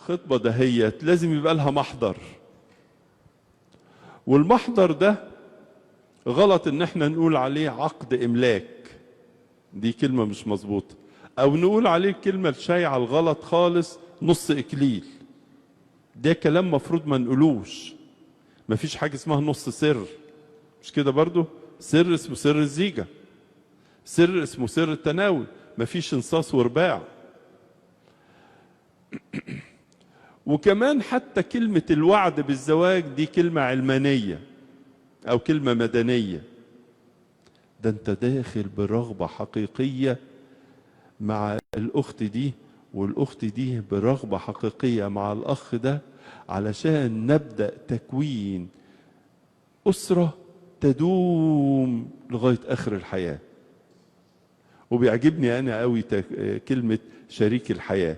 الخطبة دهيت لازم يبقى لها محضر، والمحضر ده غلط ان احنا نقول عليه عقد املاك، دي كلمة مش مظبوطة، او نقول عليه كلمة الشايعة الغلط خالص نص اكليل، ده كلام مفروض ما نقولوش. مفيش حاجة اسمها نص سر، مش كده برضو؟ سر اسمه سر الزيجة، سر اسمه سر التناول، مفيش انصاص ورباع. وكمان حتى كلمة الوعد بالزواج دي كلمة علمانية او كلمة مدنية، ده انت داخل برغبة حقيقية مع الاخت دي، والاخت دي برغبة حقيقية مع الاخ ده، علشان نبدأ تكوين أسرة تدوم لغاية آخر الحياة. وبيعجبني أنا قوي كلمة شريك الحياة.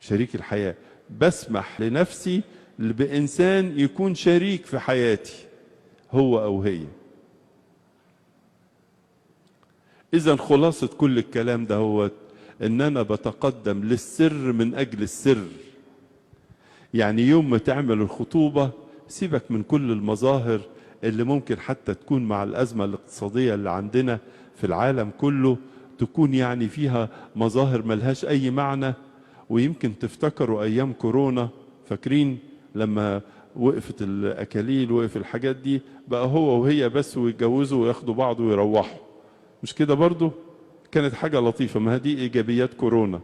شريك الحياة، بسمح لنفسي بإنسان يكون شريك في حياتي، هو أو هي. إذا خلاصة كل الكلام ده هو إن أنا بتقدم للسر من أجل السر. يعني يوم ما تعمل الخطوبة سيبك من كل المظاهر اللي ممكن حتى تكون مع الأزمة الاقتصادية اللي عندنا في العالم كله، تكون يعني فيها مظاهر ملهاش أي معنى. ويمكن تفتكروا أيام كورونا، فاكرين لما وقفت الأكاليل وقف الحاجات دي، بقى هو وهي بس ويتجوزوا وياخدوا بعض ويروحوا، مش كده برضو؟ كانت حاجة لطيفة، ما دي إيجابيات كورونا،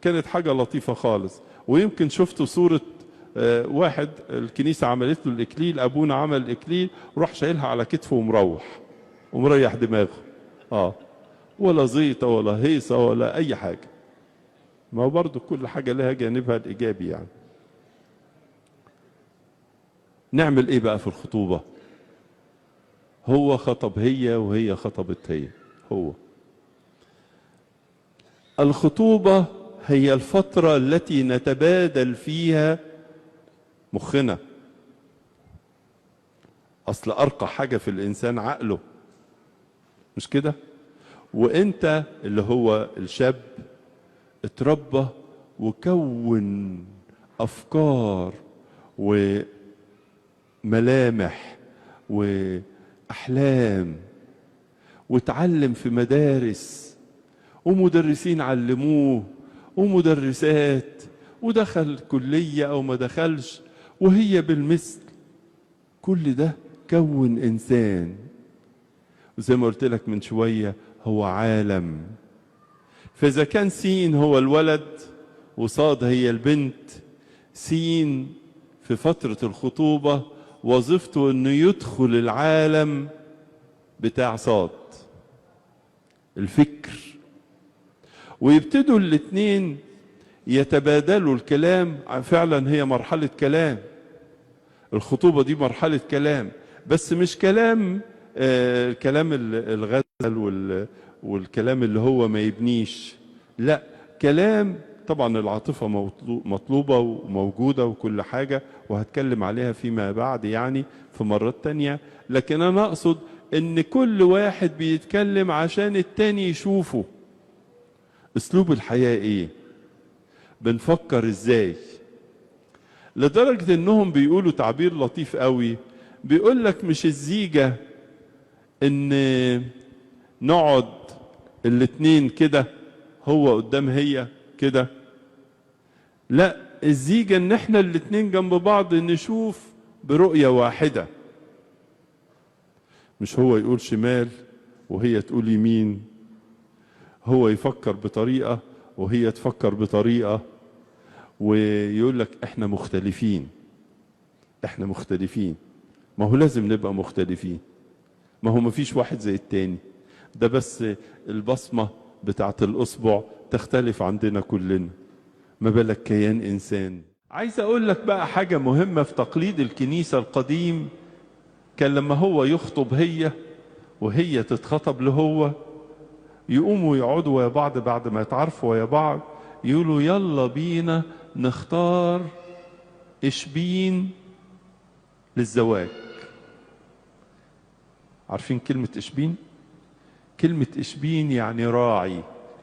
كانت حاجة لطيفة خالص. ويمكن شفتوا صورة واحد الكنيسة عملت له الإكليل، أبونا عمل الإكليل وراح شايلها على كتفه ومروح ومريح دماغه، ولا زيطة ولا هيصة ولا أي حاجة. ما هو برضو كل حاجة لها جانبها الإيجابي يعني. نعمل إيه بقى في الخطوبة؟ هو خطب هي وهي خطبت هي. هو الخطوبة هي الفترة التي نتبادل فيها مخنا. أصل أرقى حاجة في الإنسان عقله، مش كده؟ وإنت اللي هو الشاب اتربى وكون أفكار وملامح وأحلام، وتعلم في مدارس ومدرسين علموه ومدرسات، ودخل كلية أو ما دخلش، وهي بالمثل. كل ده كون إنسان، وزي ما قلت لك من شوية هو عالم. فإذا كان سين هو الولد وصاد هي البنت، سين في فترة الخطوبة وظيفته انه يدخل العالم بتاع صاد، الفكر، ويبتدوا الاتنين يتبادلوا الكلام. فعلا هي مرحلة كلام، الخطوبة دي مرحلة كلام، بس مش كلام كلام الغزل والكلام اللي هو ما يبنيش، لا، كلام طبعا العاطفة مطلوبة وموجودة وكل حاجة، وهتكلم عليها فيما بعد يعني في مرات تانية. لكن أنا أقصد إن كل واحد بيتكلم عشان التاني يشوفه أسلوب الحياة إيه، بنفكر إزاي. لدرجة إنهم بيقولوا تعبير لطيف قوي، بيقول لك مش الزيجة إن نقعد الاتنين كده، هو قدام هي كده، لا، الزيجة ان احنا الاتنين جنب بعض نشوف برؤية واحدة، مش هو يقول شمال وهي تقول يمين، هو يفكر بطريقة وهي تفكر بطريقة، ويقول لك احنا مختلفين. احنا مختلفين، ما هو لازم نبقى مختلفين، ما هو مفيش واحد زي التاني، ده بس البصمة بتاعت الأصبع تختلف عندنا كلنا، ما بالك كيان إنسان. عايز أقول لك بقى حاجة مهمة في تقليد الكنيسة القديم. كان لما هو يخطب هي وهي تتخطب لهو، يقوموا يقعدوا ويا بعض بعد ما يتعرفوا ويا بعض، يقولوا يلا بينا نختار إشبين للزواج. عارفين كلمة إشبين؟ كلمة إشبين يعني راعي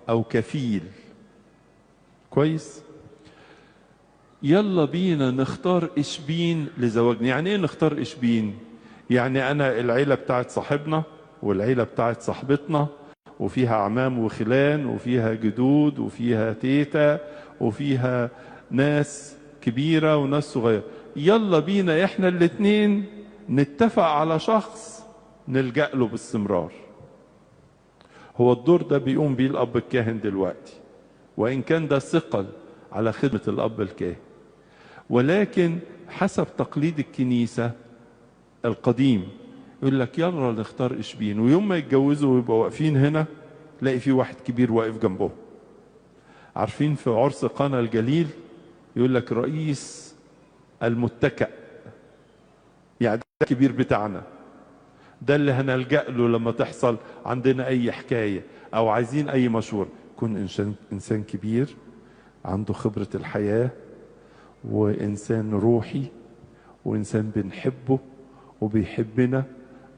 أو كفيل، كويس؟ يلا بينا نختار إشبين لزواجنا. يعني ايه نختار إشبين؟ يعني انا العيلة بتاعت صاحبنا والعيلة بتاعت صاحبتنا، وفيها اعمام وخلان وفيها جدود وفيها تيتا وفيها ناس كبيرة وناس صغيرة، يلا بينا احنا الاتنين نتفق على شخص نلجأ له باستمرار. هو الدور ده بيقوم بيه الأب الكاهن دلوقتي، وإن كان ده ثقل على خدمة الأب الكاهن، ولكن حسب تقليد الكنيسة القديم يقول لك يلا نختار إشبين، ويوم ما يتجوزوا ويبقوا واقفين هنا تلاقي في واحد كبير واقف جنبهم. عارفين في عرس قانا الجليل يقول لك رئيس المتكأ، يعني ده الكبير بتاعنا، ده اللي هنلجأ له لما تحصل عندنا أي حكاية أو عايزين أي مشورة. يكون إنسان كبير عنده خبرة الحياة، وإنسان روحي، وإنسان بنحبه وبيحبنا.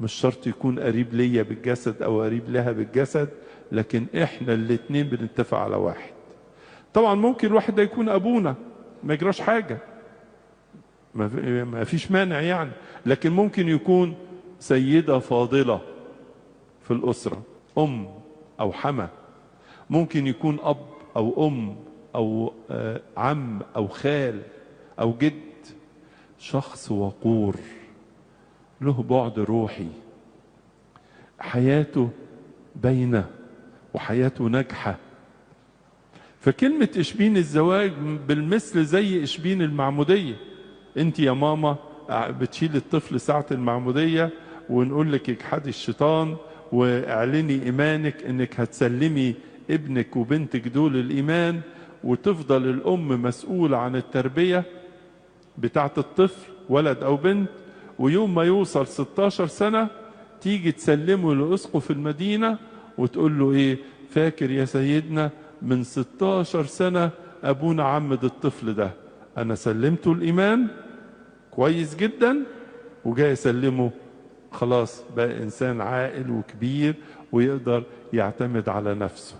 مش شرط يكون قريب ليا بالجسد أو قريب لها بالجسد، لكن إحنا الاتنين بنتفق على واحد. طبعا ممكن الواحد ده يكون أبونا، ما يجراش حاجة، ما فيش مانع يعني، لكن ممكن يكون سيدة فاضلة في الأسرة، أم أو حما، ممكن يكون أب أو أم أو عم أو خال أو جد، شخص وقور له بعد روحي، حياته باينة وحياته ناجحة. فكلمة إشبين الزواج بالمثل زي إشبين المعمودية. انت يا ماما بتشيل الطفل ساعة المعمودية ونقول لك اجحدي الشيطان واعلني ايمانك انك هتسلمي ابنك وبنتك دول الايمان، وتفضل الام مسؤولة عن التربية بتاعة الطفل ولد او بنت، ويوم ما يوصل 16 سنة تيجي تسلمه لأسقف المدينة وتقول له ايه، فاكر يا سيدنا من 16 سنة ابونا عمد الطفل ده، انا سلمته الايمان كويس جدا وجاي اسلمه خلاص بقى انسان عاقل وكبير ويقدر يعتمد على نفسه.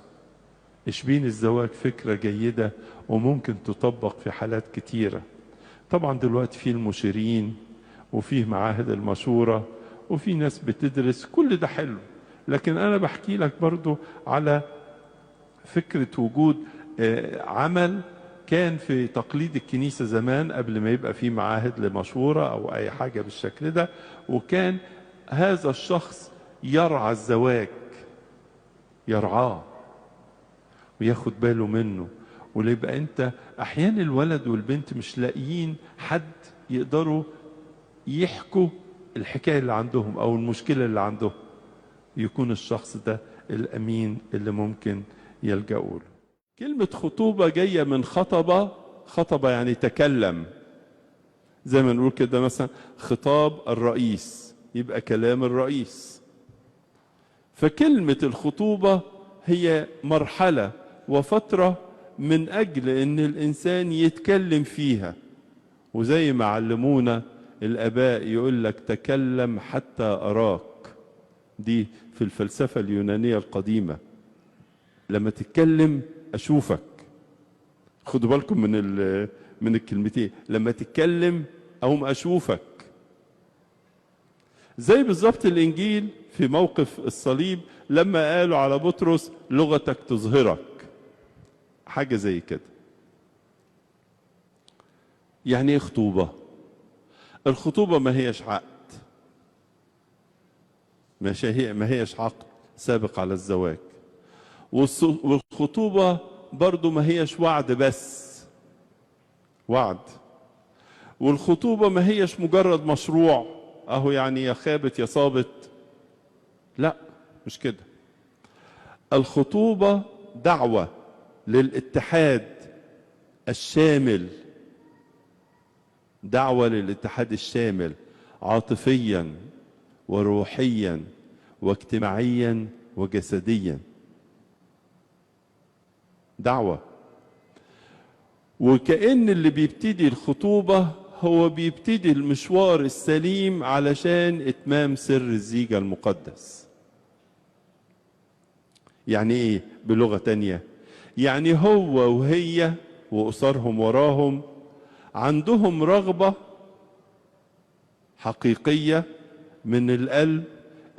إشبين الزواج فكرة جيدة وممكن تطبق في حالات كتيرة. طبعا دلوقتي في المشيرين وفيه معاهد المشورة وفي ناس بتدرس، كل ده حلو، لكن انا بحكي لك برضو على فكرة وجود عمل كان في تقليد الكنيسة زمان قبل ما يبقى في معاهد لمشورة أو أي حاجة بالشكل ده، وكان هذا الشخص يرعى الزواج، يرعاه وياخد باله منه. وليبقى أنت أحيانا الولد والبنت مش لاقيين حد يقدروا يحكوا الحكاية اللي عندهم أو المشكلة اللي عندهم، يكون الشخص ده الأمين اللي ممكن يلجأوا له. كلمة خطوبة جاية من خطبة، خطبة يعني تكلم، زي ما نقول كده مثلا خطاب الرئيس، يبقى كلام الرئيس. فكلمة الخطوبة هي مرحلة وفترة من أجل أن الإنسان يتكلم فيها، وزي ما علمونا الآباء يقول لك تكلم حتى أراك، دي في الفلسفة اليونانية القديمة، لما تتكلم أشوفك. خدوا بالكم من الكلمتين، لما تتكلم أقوم أشوفك. زي بالظبط الإنجيل في موقف الصليب لما قالوا على بطرس لغتك تظهرك، حاجة زي كده. يعني ايه خطوبة؟ الخطوبة ما هيش عقد، ما هيش عقد سابق على الزواج، والخطوبة برضو ما هيش وعد بس، وعد. والخطوبة ما هيش مجرد مشروع اهو يعني يا خابت يا صابت، لا مش كده. الخطوبة دعوة للاتحاد الشامل، دعوة للاتحاد الشامل عاطفيا وروحيا واجتماعيا وجسديا، دعوة. وكأن اللي بيبتدي الخطوبة هو بيبتدي المشوار السليم علشان إتمام سر الزيجة المقدس. يعني إيه بلغة تانية؟ يعني هو وهي وأسرهم وراهم عندهم رغبة حقيقية من القلب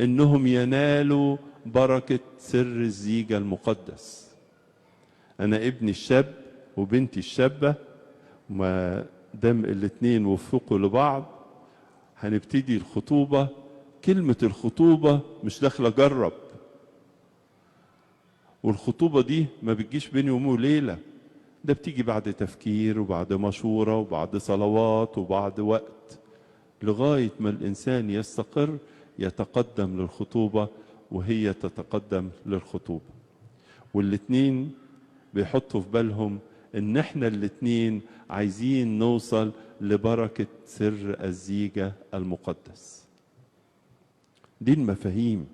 انهم ينالوا بركة سر الزيجة المقدس. انا ابني الشاب وبنتي الشابة، ما دام الاتنين وفقوا لبعض هنبتدي الخطوبة. كلمة الخطوبة مش داخلة جرب، والخطوبة دي ما بتجيش بين يوم وليلة، ده بتيجي بعد تفكير وبعد مشورة وبعد صلوات وبعد وقت، لغاية ما الإنسان يستقر يتقدم للخطوبة وهي تتقدم للخطوبة. والاتنين بيحطوا في بالهم ان احنا الاتنين عايزين نوصل لبركة سر الزيجة المقدس. دي المفاهيم،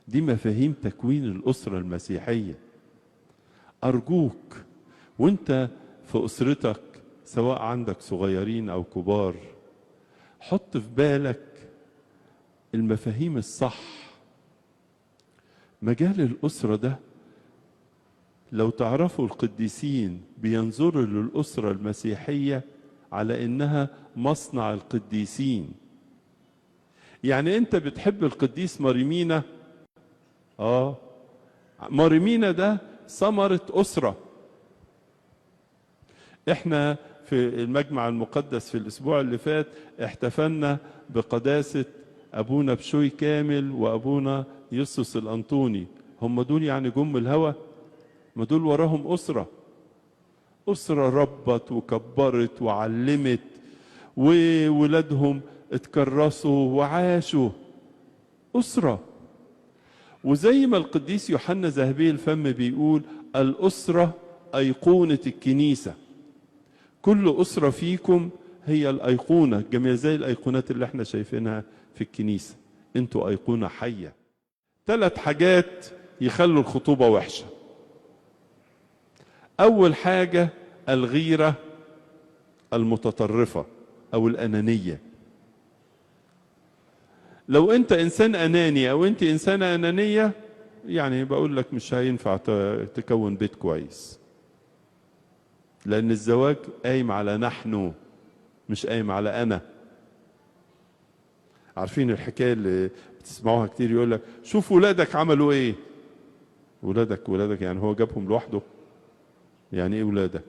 دي مفاهيم تكوين الأسرة المسيحية. أرجوك وانت في أسرتك سواء عندك صغيرين أو كبار، حط في بالك المفاهيم الصح. مجال الأسرة ده لو تعرفوا القديسين بينظروا للأسرة المسيحية على إنها مصنع القديسين. يعني أنت بتحب القديس ماريمينا، ماريمينا ده ثمرة أسرة. احنا في المجمع المقدس في الأسبوع اللي فات احتفلنا بقداسة أبونا بشوي كامل وأبونا يسوس الأنطوني. هم دول يعني جم الهوى؟ ما دول وراهم أسرة، أسرة ربت وكبرت وعلمت، وولادهم اتكرسوا وعاشوا أسرة. وزي ما القديس يوحنا ذهبي الفم بيقول الأسرة أيقونة الكنيسة. كل أسرة فيكم هي الأيقونة، جميع زي الأيقونات اللي احنا شايفينها في الكنيسة. انتوا أيقونة حية. 3 حاجات يخلوا الخطوبة وحشة. أول حاجة الغيرة المتطرفة أو الأنانية. لو أنت إنسان أناني أو أنت إنسانة أنانية، يعني بقول لك مش هينفع تكون بيت كويس، لأن الزواج قايم على نحن مش قايم على أنا. عارفين الحكاية اللي بتسمعوها كتير، يقول لك شوف ولادك عملوا إيه. ولادك يعني هو جابهم لوحده؟ يعني إيه ولادك؟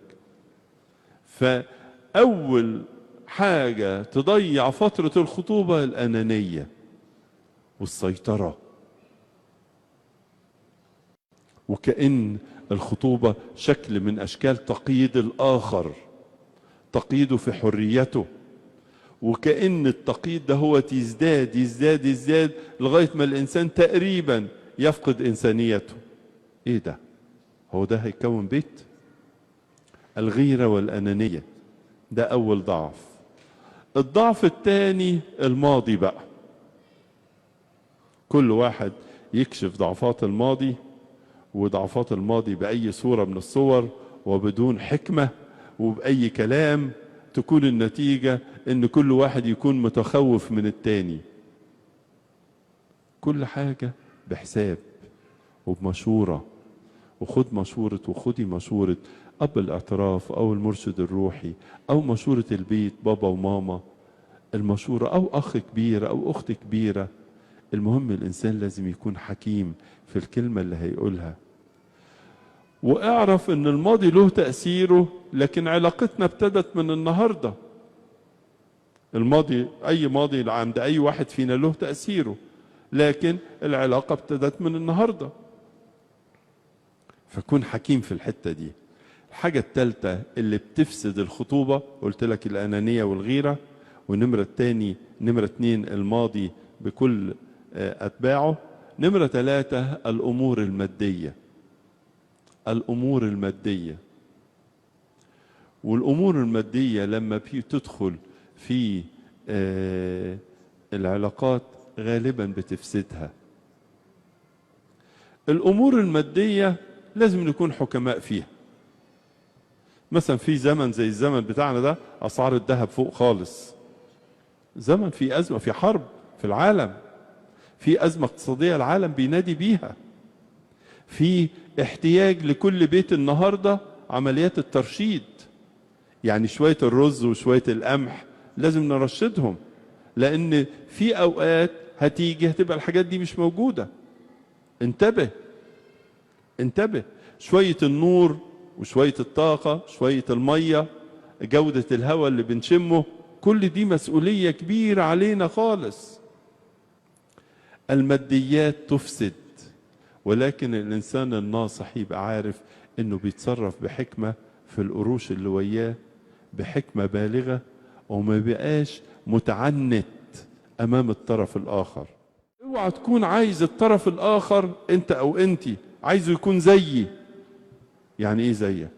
فأول حاجة تضيع فترة الخطوبة الأنانية والسيطرة، وكأن الخطوبة شكل من أشكال تقييد الآخر، تقييده في حريته، وكأن التقييد ده هو يزداد يزداد يزداد لغاية ما الإنسان تقريبا يفقد إنسانيته. إيه ده؟ هو ده هيكون بيت؟ الغيرة والأنانية ده أول ضعف. الضعف الثاني الماضي بقى. كل واحد يكشف ضعفات الماضي، وضعفات الماضي بأي صورة من الصور وبدون حكمة وبأي كلام، تكون النتيجة إن كل واحد يكون متخوف من التاني. كل حاجة بحساب وبمشورة، وخد مشورة وخدي مشورة أب الاعتراف أو المرشد الروحي أو مشورة البيت بابا وماما، المشورة أو أخ كبير أو أخت كبيرة. المهم الإنسان لازم يكون حكيم في الكلمة اللي هيقولها. واعرف ان الماضي له تأثيره، لكن علاقتنا ابتدت من النهاردة. الماضي أي ماضي عند أي واحد فينا له تأثيره، لكن العلاقة ابتدت من النهاردة. فكون حكيم في الحتة دي. الحاجة الثالثة اللي بتفسد الخطوبة قلت لك الأنانية والغيرة، ونمرة 2 الماضي بكل أتباعه. نمرة 3 الأمور المادية. الأمور المادية، والأمور المادية لما تدخل في العلاقات غالبا بتفسدها. الأمور المادية لازم نكون حكماء فيها. مثلا في زمن زي الزمن بتاعنا ده أسعار الذهب فوق خالص، زمن في أزمة، في حرب في العالم، في أزمة اقتصادية العالم بينادي بيها، في احتياج لكل بيت النهاردة عمليات الترشيد. يعني شوية الرز وشوية القمح لازم نرشدهم، لأن في أوقات هتيجي هتبقى الحاجات دي مش موجودة. انتبه انتبه. شوية النور وشوية الطاقة، شوية المية، جودة الهواء اللي بنشمه، كل دي مسؤولية كبيرة علينا خالص. الماديات تفسد، ولكن الإنسان الناصح يبقى عارف إنه بيتصرف بحكمة في القروش اللي وياه، بحكمة بالغة، وما بقاش متعنت أمام الطرف الآخر. اوعى تكون عايز الطرف الآخر أنت أو أنتي عايزه يكون زيي. يعني إيه زيك؟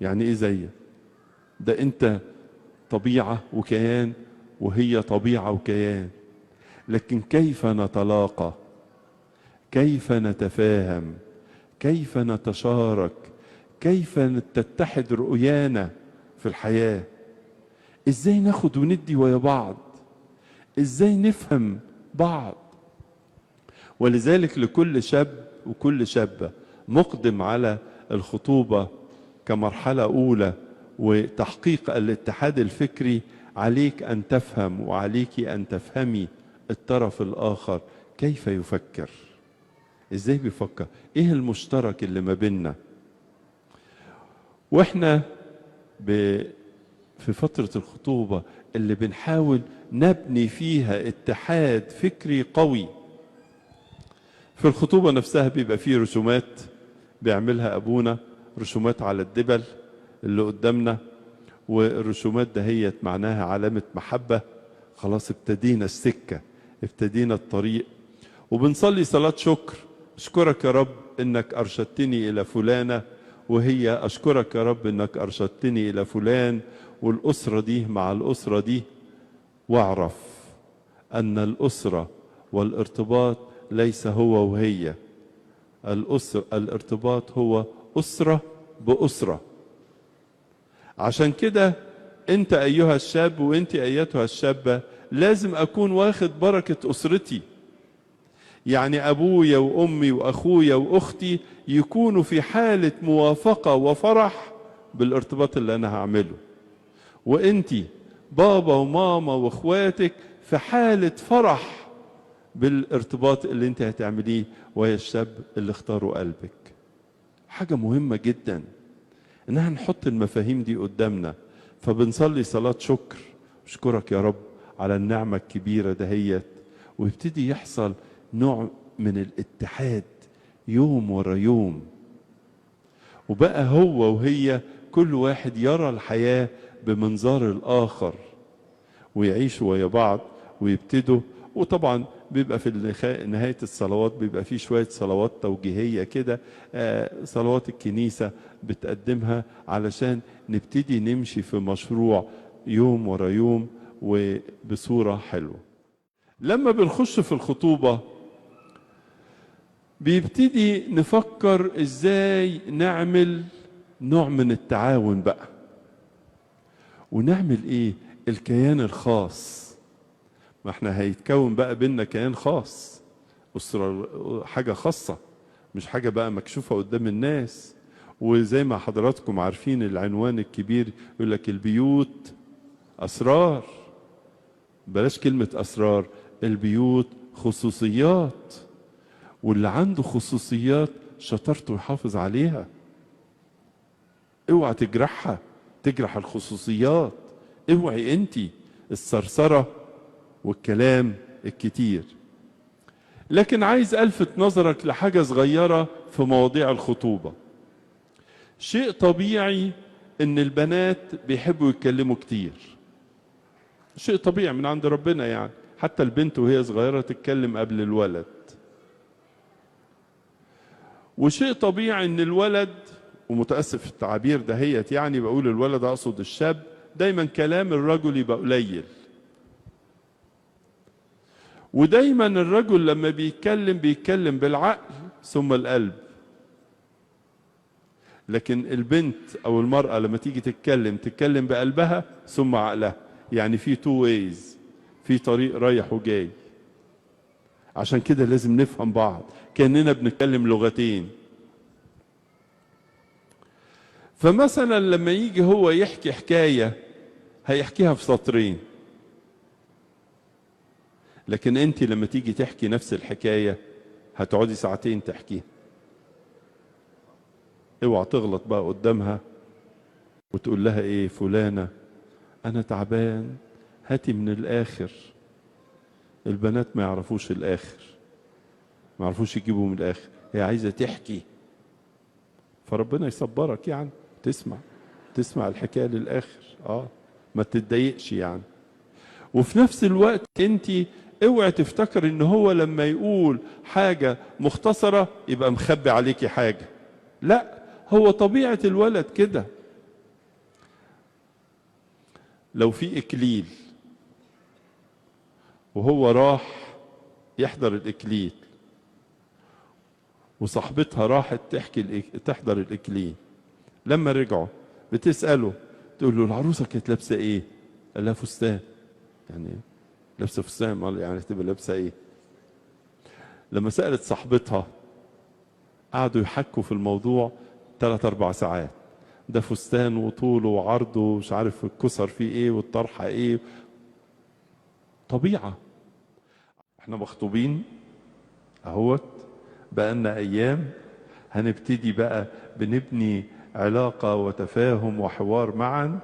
يعني إيه زيك؟ ده أنت طبيعة وكيان وهي طبيعة وكيان، لكن كيف نتلاقى؟ كيف نتفاهم؟ كيف نتشارك؟ كيف تتحد رؤيانا في الحياة؟ ازاي ناخد وندي ويا بعض؟ ازاي نفهم بعض؟ ولذلك لكل شاب وكل شابة مقدم على الخطوبة كمرحلة أولى وتحقيق الاتحاد الفكري، عليك أن تفهم وعليك أن تفهمي الطرف الآخر كيف يفكر، ازاي بيفكر، ايه المشترك اللي ما بيننا. واحنا في فترة الخطوبة اللي بنحاول نبني فيها اتحاد فكري قوي، في الخطوبة نفسها بيبقى فيه رسومات بيعملها أبونا، رسومات على الدبل اللي قدامنا، والرسومات دهيت معناها علامة محبة. خلاص ابتدينا السكة، ابتدينا الطريق، وبنصلي صلاة شكر. أشكرك يا رب إنك أرشدتني إلى فلانة، وهي أشكرك يا رب إنك أرشدتني إلى فلان، والأسرة دي مع الأسرة دي. واعرف أن الأسرة والارتباط ليس هو وهي، الارتباط هو أسرة بأسرة. عشان كده أنت أيها الشاب وأنت أيتها الشابة لازم أكون واخد بركة أسرتي، يعني أبويا وأمي وأخويا وأختي يكونوا في حالة موافقة وفرح بالارتباط اللي أنا هعمله، وأنتي بابا وماما وأخواتك في حالة فرح بالارتباط اللي أنت هتعمليه ويا الشاب اللي اختاروا قلبك. حاجة مهمة جدا إنها نحط المفاهيم دي قدامنا. فبنصلي صلاة شكر، أشكرك يا رب على النعمة الكبيرة دهيت، ويبتدي يحصل نوع من الاتحاد يوم ورا يوم، وبقى هو وهي كل واحد يرى الحياة بمنظار الآخر، ويعيشوا ويا بعض ويبتدوا. وطبعا بيبقى في نهاية الصلوات بيبقى في شوية صلوات توجيهية كده، صلوات الكنيسة بتقدمها علشان نبتدي نمشي في مشروع يوم ورا يوم وبصورة حلوة. لما بنخش في الخطوبة بيبتدي نفكر ازاي نعمل نوع من التعاون بقى، ونعمل ايه؟ الكيان الخاص. ما احنا هيتكون بقى بينا كيان خاص، أسرة، حاجة خاصة، مش حاجة بقى مكشوفة قدام الناس. وزي ما حضراتكم عارفين العنوان الكبير يقول لك البيوت أسرار. بلاش كلمة أسرار، البيوت خصوصيات، واللي عنده خصوصيات شطارته يحافظ عليها. اوعى تجرحها، تجرح الخصوصيات. اوعي انتي الثرثرة والكلام الكتير. لكن عايز ألفت نظرك لحاجة صغيرة في مواضيع الخطوبة. شيء طبيعي ان البنات بيحبوا يتكلموا كتير، شيء طبيعي من عند ربنا، يعني حتى البنت وهي صغيرة تتكلم قبل الولد. وشيء طبيعي ان الولد، ومتأسف في التعابير دهيت، يعني بقول الولد اقصد الشاب، دايما كلام الرجل يبقى قليل. ودايما الرجل لما بيتكلم بالعقل ثم القلب، لكن البنت او المرأة لما تيجي تتكلم بقلبها ثم عقلها. يعني في تو ويز، في طريق رايح وجاي. عشان كده لازم نفهم بعض كأننا بنتكلم لغتين. فمثلا لما يجي هو يحكي حكاية هيحكيها في سطرين، لكن انت لما تيجي تحكي نفس الحكاية هتقعدي ساعتين تحكيها. اوعى تغلط بقى قدامها وتقول لها ايه فلانة انا تعبان هاتي من الاخر. البنات ما يعرفوش الاخر، ما يعرفوش يجيبوا من الاخر، هي عايزة تحكي. فربنا يصبرك يعني تسمع الحكاية للاخر، ما تتضايقش يعني. وفي نفس الوقت انت اوعي تفتكر ان هو لما يقول حاجة مختصرة يبقى مخبي عليكي حاجة. لا، هو طبيعة الولد كده. لو في اكليل وهو راح يحضر الاكليل وصاحبتها راحت تحضر الاكليل، لما رجعوا بتسأله تقول له العروسة كانت لابسة ايه؟ قال لها فستان. يعني لابسة فستان، يعني تبقى لابسة ايه؟ لما سألت صاحبتها قعدوا يحكوا في الموضوع 3-4 ساعات، ده فستان وطوله وعرضه ومش عارف الكسر فيه ايه والطرحة ايه. طبيعة. احنا مخطوبين اهوت بقالنا ايام، هنبتدي بقى بنبني علاقة وتفاهم وحوار معا،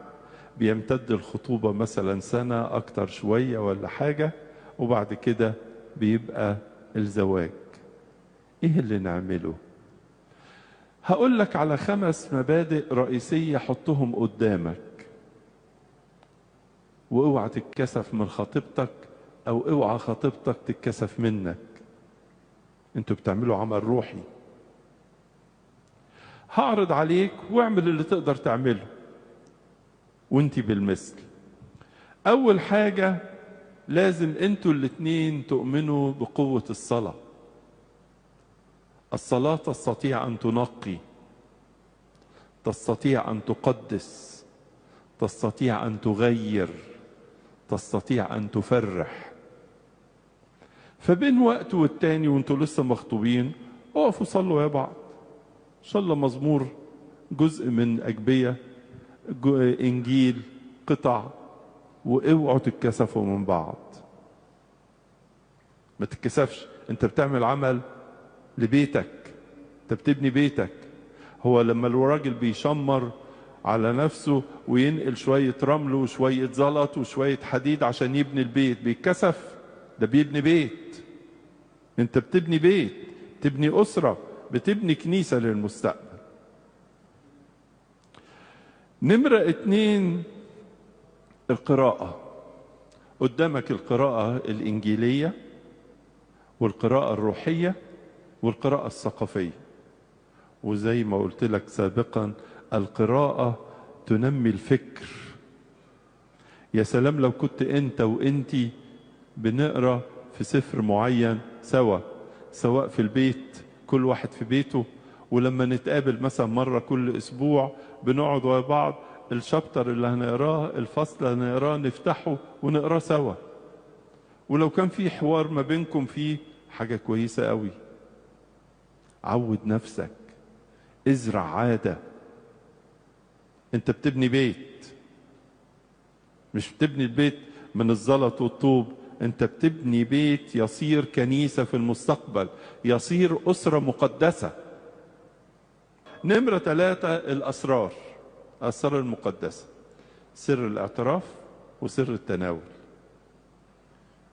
بيمتد الخطوبة مثلا سنة اكتر شوية ولا حاجة، وبعد كده بيبقى الزواج. ايه اللي نعمله؟ هقول لك على 5 مبادئ رئيسية حطهم قدامك، واوعى تتكسف من خطيبتك او اوعى خطيبتك تتكسف منك. انتوا بتعملوا عمل روحي. هعرض عليك واعمل اللي تقدر تعمله وانتي بالمثل. اول حاجة لازم انتوا الاتنين تؤمنوا بقوة الصلاة. الصلاة تستطيع ان تنقي، تستطيع ان تقدس، تستطيع ان تغير، تستطيع ان تفرح. فبين وقت والتاني وانتوا لسه مخطوبين اقفوا صلوا يا بعض، ان شاء الله مزمور، جزء من أجبية، انجيل، قطع، واوعوا تتكسفوا من بعض. ما تتكسفش، انت بتعمل عمل لبيتك، انت بتبني بيتك. هو لما الراجل بيشمر على نفسه وينقل شوية رمل وشوية زلط وشوية حديد عشان يبني البيت بيتكسف؟ ده بيبني بيت. انت بتبني بيت، تبني أسرة، بتبني كنيسة للمستقبل. نمرة 2 القراءة. قدامك القراءة الإنجيلية والقراءة الروحية والقراءة الثقافية. وزي ما قلت لك سابقا القراءة تنمي الفكر. يا سلام لو كنت انت وانتي بنقرأ في سفر معين سوا، سواء في البيت كل واحد في بيته، ولما نتقابل مثلا مرة كل أسبوع بنقعد ويا بعض الشابتر اللي هنقراه، الفصل اللي هنقراه نفتحه ونقراه سوا. ولو كان في حوار ما بينكم فيه حاجة كويسة قوي. عود نفسك، ازرع عادة. انت بتبني بيت، مش بتبني البيت من الزلط والطوب، انت بتبني بيت يصير كنيسة في المستقبل، يصير أسرة مقدسة. نمرة 3 الأسرار المقدسة، سر الاعتراف وسر التناول.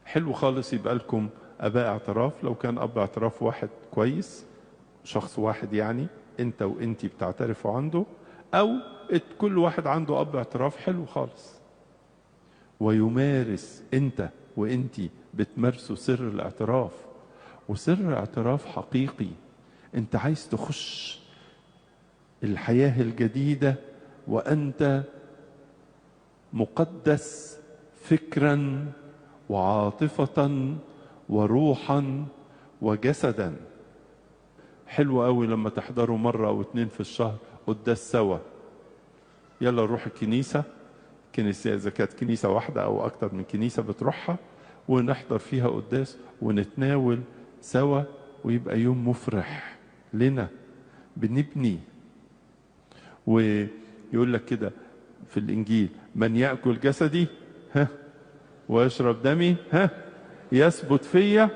حلو خالص يبقى لكم أباء اعتراف، لو كان أب اعتراف واحد كويس، شخص واحد يعني انت وانتي بتعترفوا عنده، أو كل واحد عنده أب اعتراف، حلو خالص. ويمارس انت وانتي بتمارسوا سر الاعتراف. وسر اعتراف حقيقي، انت عايز تخش الحياة الجديدة وأنت مقدس فكرا وعاطفة وروحا وجسدا. حلو قوي لما تحضروا مرة أو 2 في الشهر قداس سوا. يلا نروح الكنيسة، كنيسة إذا كانت كنيسة واحدة أو أكتر من كنيسة بتروحها، ونحضر فيها قداس ونتناول سوا، ويبقى يوم مفرح لنا، بنبني. ويقول لك كده في الإنجيل: من يأكل جسدي ويشرب دمي يثبت فيا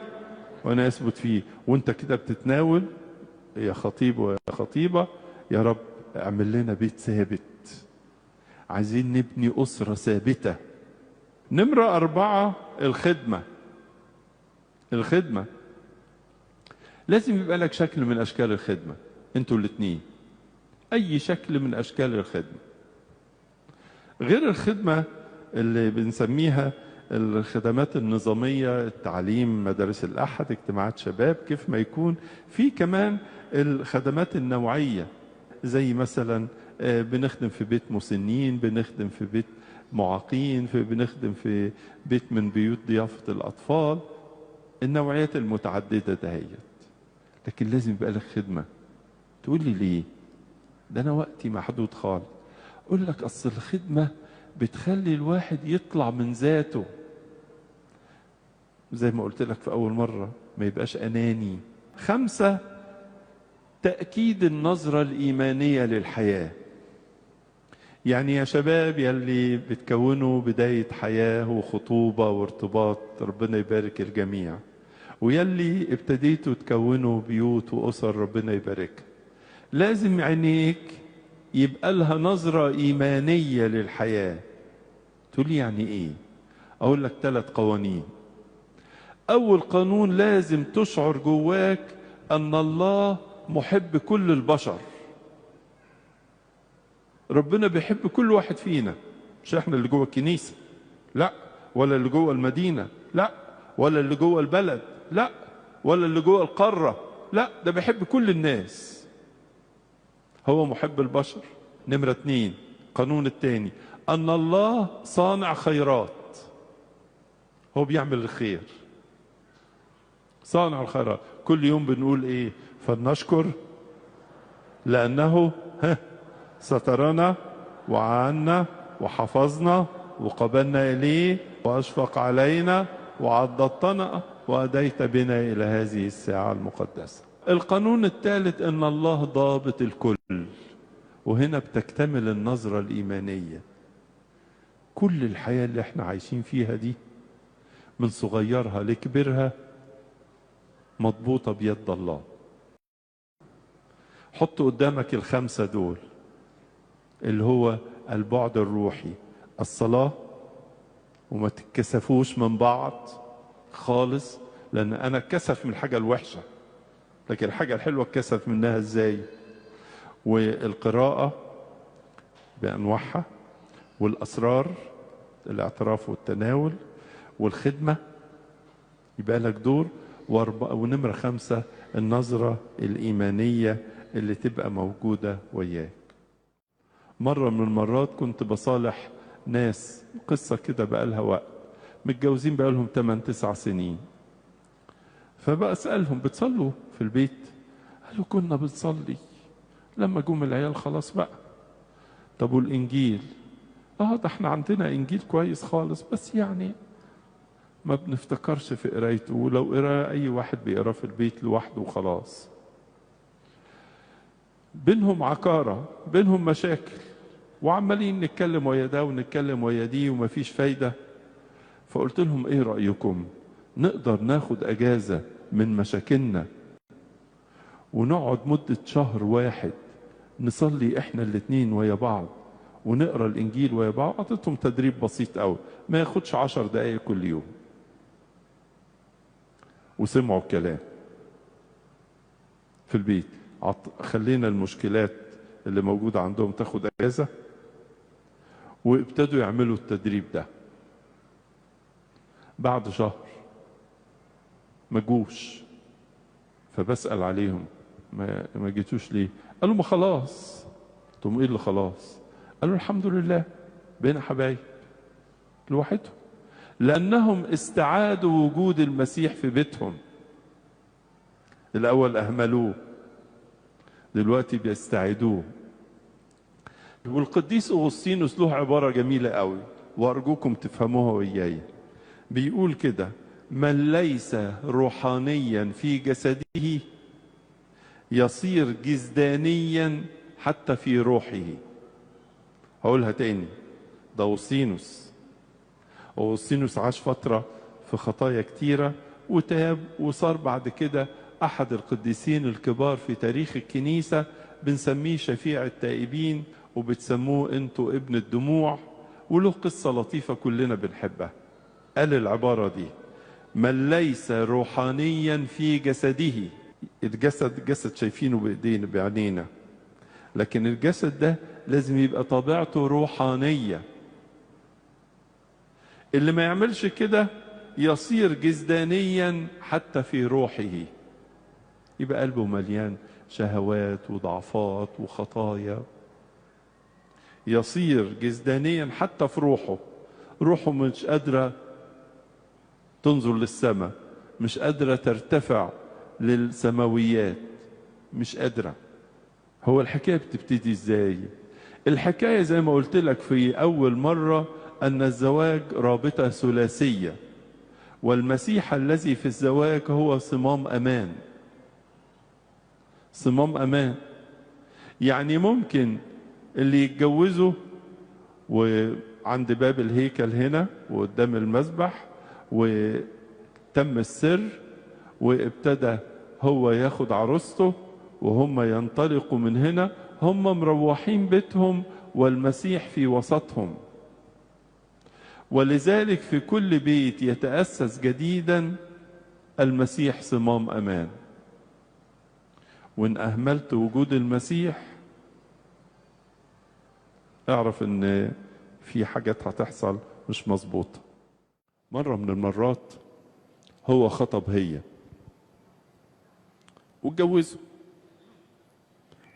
وأنا أثبت فيه. وأنت كده بتتناول يا خطيب ويا خطيبة: يا رب اعمل لنا بيت ثابت، عايزين نبني أسرة ثابتة. نمرة 4: الخدمة. الخدمة لازم يبقى لك شكل من أشكال الخدمة، انتوا الاتنين، أي شكل من أشكال الخدمة، غير الخدمة اللي بنسميها الخدمات النظامية، التعليم، مدارس الأحد، اجتماعات شباب، كيف ما يكون. في كمان الخدمات النوعية، زي مثلا بنخدم في بيت مسنين، بنخدم في بيت معاقين، بنخدم في بيت من بيوت ضيافة الأطفال، النوعيات المتعددة دهيت. لكن لازم يبقى لك خدمة. تقول لي ليه؟ ده أنا وقتي محدود خالص. أقول لك أصل الخدمة بتخلي الواحد يطلع من ذاته، زي ما قلت لك في أول مرة، ما يبقاش أناني. 5: تأكيد النظرة الإيمانية للحياة. يعني يا شباب يلي بتكونوا بداية حياة وخطوبة وارتباط، ربنا يبارك الجميع، ويلي ابتديتوا تكونوا بيوت وأسر، ربنا يبارك، لازم عينيك يبقى لها نظرة إيمانية للحياة. تقول يعني إيه؟ أقول لك 3 قوانين. أول قانون: لازم تشعر جواك أن الله محب كل البشر. ربنا بيحب كل واحد فينا، مش احنا اللي جوه الكنيسة، لا، ولا اللي جوه المدينة، لا، ولا اللي جوه البلد، لا، ولا اللي جوه القارة، لا، ده بيحب كل الناس، هو محب البشر. نمرة 2، قانون التاني: أن الله صانع خيرات، هو بيعمل الخير، صانع الخيرات. كل يوم بنقول ايه؟ فلنشكر لأنه سترنا وعنا وحفظنا وقبلنا إليه وأشفق علينا وعضدتنا وأديت بنا إلى هذه الساعة المقدسة. القانون الثالث: أن الله ضابط الكل، وهنا بتكتمل النظرة الإيمانية. كل الحياة اللي احنا عايشين فيها دي من صغيرها لكبرها مضبوطة بيد الله. حط قدامك ال5 دول، اللي هو البعد الروحي، الصلاة، وما تتكسفوش من بعض خالص، لأن أنا اتكسف من الحاجة الوحشة، لكن الحاجة الحلوة اتكسف منها ازاي؟ والقراءة بأنواعها، والأسرار، الاعتراف والتناول، والخدمة يبقى لك دور. ونمرة 5: النظرة الإيمانية اللي تبقى موجودة وياك. مرة من المرات كنت بصالح ناس، قصة كده بقالها وقت، متجوزين بقالهم 8-9 سنين، فبسألهم: بتصلوا في البيت؟ قالوا: كنا بنصلي، لما جم العيال خلاص بقى. طب والإنجيل؟ ده احنا عندنا إنجيل كويس خالص، بس يعني ما بنفتكرش في قرايته، ولو قرا أي واحد بيقرا في البيت لوحده وخلاص. بينهم عكارة، بينهم مشاكل، وعمالين نتكلم ويا ده ونتكلم ويا دي ومفيش فايدة. فقلت لهم: ايه رأيكم نقدر ناخد اجازة من مشاكلنا ونقعد مدة شهر واحد نصلي احنا الاتنين ويا بعض ونقرأ الانجيل ويا بعض؟ اعطيتهم تدريب بسيط قوي، ما ياخدش 10 دقايق كل يوم، وسمعوا الكلام في البيت. خلينا المشكلات اللي موجودة عندهم تاخد اجازة، وابتدوا يعملوا التدريب ده. بعد شهر ما جوش، فبسأل عليهم: ما جيتوش ليه؟ قالوا: ما خلاص. قلت لهم: ايه اللي خلاص؟ قالوا: الحمد لله بقينا حبايب لوحدهم، لأنهم استعادوا وجود المسيح في بيتهم. الأول أهملوه، دلوقتي بيستعيدوه. والقديس أغسطينوس له عبارة جميلة قوي، وأرجوكم تفهموها وإياي. بيقول كده: من ليس روحانيا في جسده يصير جسدانيا حتى في روحه. هقولها تاني، ده أوسطينوس عاش فترة في خطايا كتيرة وتاب، وصار بعد كده أحد القديسين الكبار في تاريخ الكنيسة، بنسميه شفيع التائبين، وبتسموه انتوا ابن الدموع، وله قصة لطيفة كلنا بنحبها. قال العبارة دي: من ليس روحانيا في جسده. الجسد شايفينه بإيدينا بعينينا، لكن الجسد ده لازم يبقى طبيعته روحانية. اللي ما يعملش كده يصير جسدانيا حتى في روحه، يبقى قلبه مليان شهوات وضعفات وخطايا. يصير جسدانيا حتى في روحه مش قادرة تنظر للسماء، مش قادرة ترتفع للسماويات، مش قادرة. هو الحكاية بتبتدي ازاي؟ الحكاية زي ما قلت لك في أول مرة أن الزواج رابطة ثلاثية، والمسيح الذي في الزواج هو صمام أمان. صمام أمان يعني ممكن اللي يتجوزوا وعند باب الهيكل هنا وقدام المذبح وتم السر، وابتدى هو ياخد عروسته وهم ينطلقوا من هنا، هم مروحين بيتهم والمسيح في وسطهم. ولذلك في كل بيت يتأسس جديدا المسيح صمام أمان. وإن أهملت وجود المسيح اعرف إن في حاجات هتحصل مش مظبوطة. مرة من المرات هو خطب هي واتجوزوا،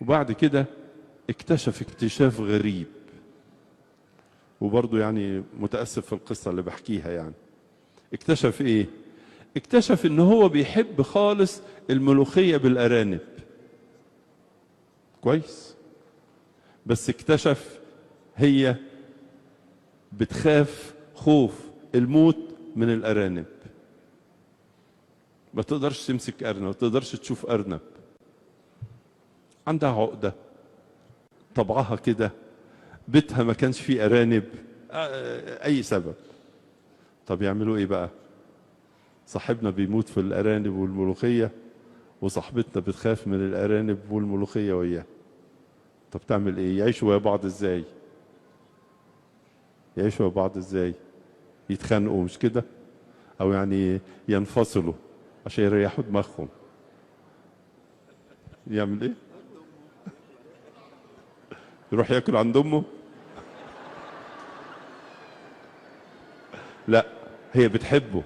وبعد كده اكتشف اكتشاف غريب، وبرضه يعني متأسف في القصة اللي بحكيها. يعني اكتشف ايه؟ اكتشف ان هو بيحب خالص الملوخية بالأرانب. كويس، بس اكتشف هي بتخاف خوف الموت من الأرانب. ما تقدرش تمسك أرنب، ما تقدرش تشوف أرنب، عندها عقدة، طبعها كده، بيتها ما كانش فيه أرانب، أي سبب. طب يعملوا إيه بقى؟ صاحبنا بيموت في الأرانب والملوخية، وصاحبتنا بتخاف من الأرانب والملوخية وياه. طب تعمل إيه؟ يعيشوا ويا بعض إزاي؟ يعيشوا ويا بعض إزاي؟ يتخانقوا مش كده؟ أو يعني ينفصلوا عشان يريحوا دماغهم. يعمل إيه؟ يروح ياكل عند أمه؟ لا، هي بتحبه،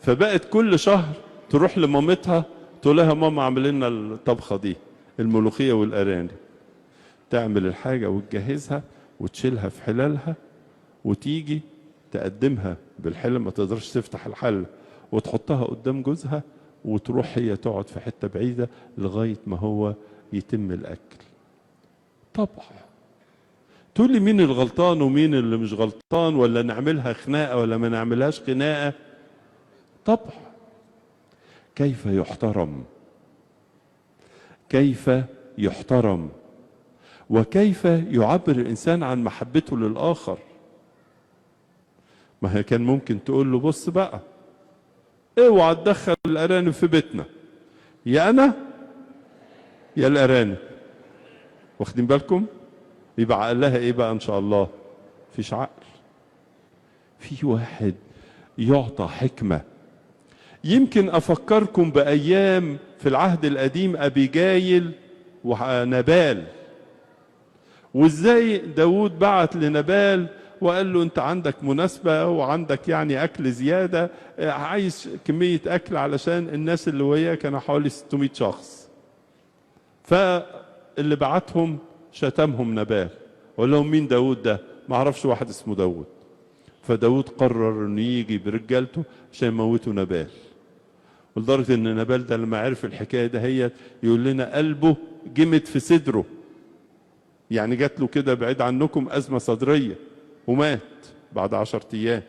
فبقت كل شهر تروح لمامتها تقول لها ماما اعمل لنا الطبخه دي، الملوخيه والارانب. تعمل الحاجه وتجهزها وتشيلها في حلالها، وتيجي تقدمها بالحلة، ما تقدرش تفتح الحل، وتحطها قدام جوزها، وتروح هي تقعد في حته بعيده لغايه ما هو يتم الاكل. طبعا تقول لي مين الغلطان ومين اللي مش غلطان، ولا نعملها خناقه ولا ما نعملهاش خناقه؟ طبعا. كيف يحترم، كيف يحترم، وكيف يعبر الإنسان عن محبته للآخر. ما هي كان ممكن تقول له بص بقى، اوعى تدخل الأرانب في بيتنا، يا أنا يا الأرانب. واخدين بالكم؟ يبقى قال لها إيه بقى إن شاء الله؟ فيش عقل. في واحد يعطى حكمة. يمكن أفكركم بأيام في العهد القديم أبيجايل ونبال، وإزاي داود بعت لنبال وقال له أنت عندك مناسبة وعندك يعني أكل زيادة، عايز كمية أكل علشان الناس اللي وياه كانوا حوالي 600 شخص. فاللي بعتهم شتمهم نبال، وقال لهم مين داود ده؟ ما عرفش واحد اسمه داود. فداود قرر انه يجي برجالته عشان يموتوا نبال، ولدرجه ان نبال ده لما عرف الحكايه ده هي يقول لنا قلبه جمد في صدره، يعني جات له كده بعيد عنكم ازمه صدريه ومات بعد 10 ايام.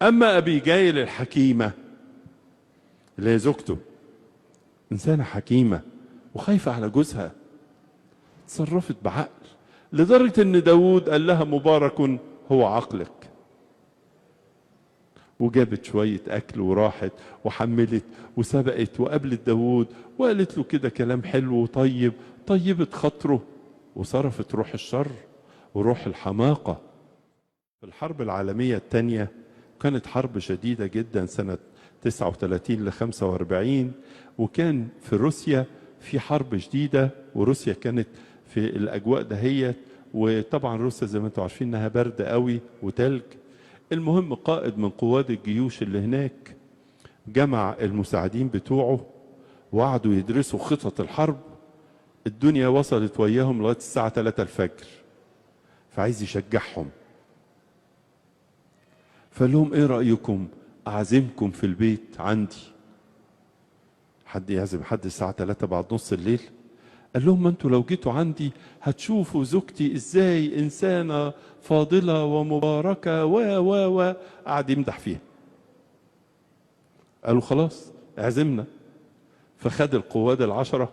اما ابيجايل الحكيمه اللي هي زوجته، انسانه حكيمه وخايفة على جوزها، تصرفت بعقل لدرجة ان داود قال لها مبارك هو عقلك، وجابت شوية أكل وراحت وحملت وسبقت وقابلت داود وقالت له كده كلام حلو وطيب، طيبت خاطره وصرفت روح الشر وروح الحماقة. في الحرب العالمية الثانية كانت حرب شديدة جدا سنة 39 ل 45، وكان في روسيا في حرب شديدة، وروسيا كانت في الأجواء دهيت، وطبعا روسيا زي ما انتم عارفين انها برد قوي وتلج. المهم قائد من قوات الجيوش اللي هناك جمع المساعدين بتوعه وقعدوا يدرسوا خطط الحرب. الدنيا وصلت وياهم لغاية الساعة 3 الفجر، فعايز يشجعهم، فقال لهم ايه رأيكم اعزمكم في البيت عندي؟ حد يعزم حد الساعة 3 بعد نص الليل؟ قال لهم ما انتوا لو جيتوا عندي هتشوفوا زوجتي ازاي انسانة فاضلة ومباركة و قعد يمدح فيها. قالوا خلاص اعزمنا. فخد القواد 10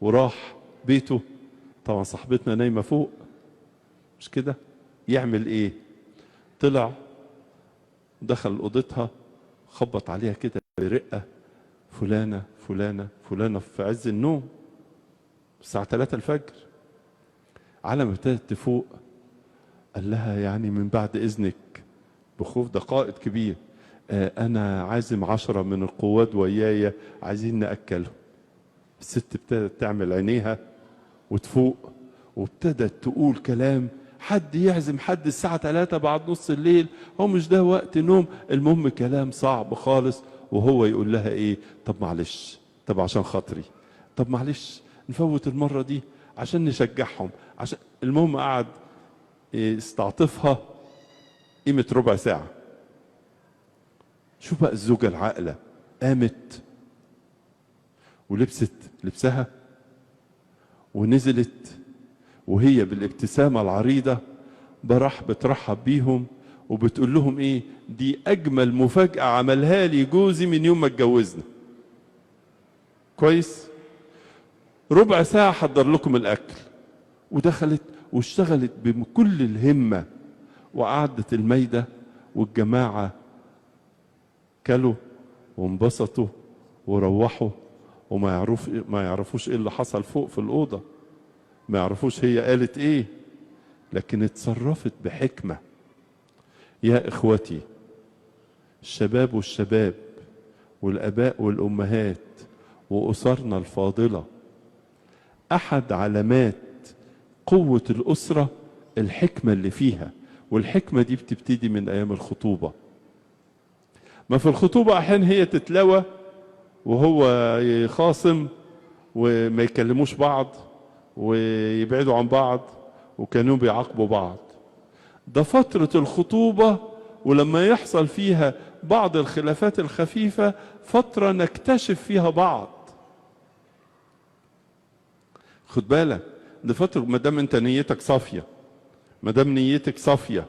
وراح بيته. طبعا صاحبتنا نايمة فوق، مش كده؟ يعمل ايه؟ طلع دخل اوضتها، خبط عليها كده برقة، فلانة فلانة فلانة، في عز النوم الساعة 3 الفجر. على ما ابتدت تفوق قال لها يعني من بعد إذنك، بخوف، ده قائد كبير، أنا عازم 10 من القواد ويايا عايزين نأكلهم. الست ابتدت تعمل عينيها وتفوق، وابتدت تقول كلام، حد يعزم حد الساعة 3 بعد نص الليل؟ هو مش ده وقت نوم؟ المهم كلام صعب خالص. وهو يقول لها ايه؟ طب معلش، طب عشان خاطري، طب معلش نفوت المرة دي عشان نشجعهم، عشان المهم قعد استعطفها قيمة ربع ساعة. شوف بقى الزوجة العاقلة، قامت ولبست لبسها ونزلت، وهي بالابتسامة العريضة بترحب بيهم وبتقول لهم ايه؟ دي اجمل مفاجأة عملها لي جوزي من يوم ما اتجوزنا. كويس؟ ربع ساعة حضر لكم الاكل، ودخلت واشتغلت بكل الهمة وقعدت الميدة، والجماعة كلوا وانبسطوا وروحوا، ما يعرفوش ايه اللي حصل فوق في الأوضة، ما يعرفوش هي قالت ايه، لكن اتصرفت بحكمة. يا اخوتي، الشباب والشباب والاباء والامهات واسرنا الفاضلة، احد علامات قوة الاسرة الحكمة اللي فيها، والحكمة دي بتبتدي من ايام الخطوبة. ما في الخطوبة احيانا هي تتلوى وهو خاصم وما يكلموش بعض ويبعدوا عن بعض وكانوا بيعاقبوا بعض. ده فترة الخطوبة، ولما يحصل فيها بعض الخلافات الخفيفة فترة نكتشف فيها بعض. خد بالك، دي فترة ما دام انت نيتك صافية، ما دام نيتك صافية،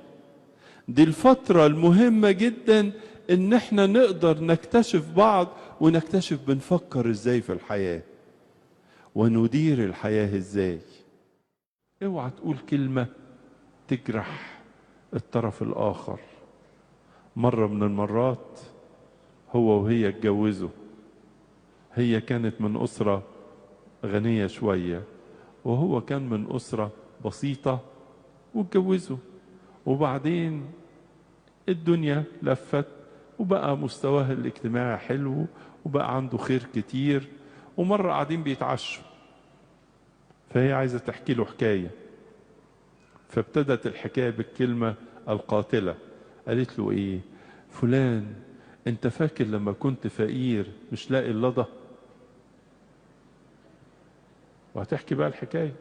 دي الفترة المهمة جدا ان احنا نقدر نكتشف بعض ونكتشف بنفكر ازاي في الحياة وندير الحياة ازاي. اوعى تقول كلمة تجرح الطرف الآخر. مرة من المرات هو وهي اتجوزوا، هي كانت من أسرة غنية شوية وهو كان من أسرة بسيطة، واتجوزوا، وبعدين الدنيا لفت وبقى مستواه الاجتماعي حلو وبقى عنده خير كتير. ومرة قاعدين بيتعشوا، فهي عايزة تحكي له حكاية، فابتدت الحكاية بالكلمة القاتلة. قالت له ايه؟ فلان، انت فاكر لما كنت فقير مش لاقي اللضة؟ وهتحكي بقى الحكاية.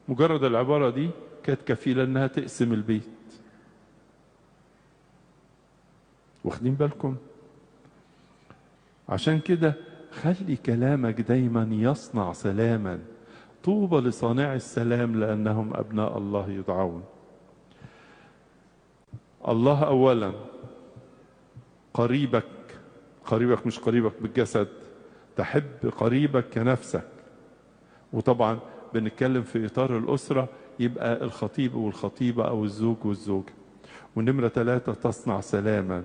مجرد العبارة دي كانت كفيلة انها تقسم البيت. واخدين بالكم؟ عشان كده خلي كلامك دايما يصنع سلاما. طوبى لصانع السلام لأنهم أبناء الله يدعون. الله أولا، قريبك مش قريبك بالجسد، تحب قريبك كنفسك. وطبعا بنتكلم في إطار الأسرة، يبقى الخطيب والخطيبة أو الزوج والزوجة. ونمرة 3 تصنع سلاما.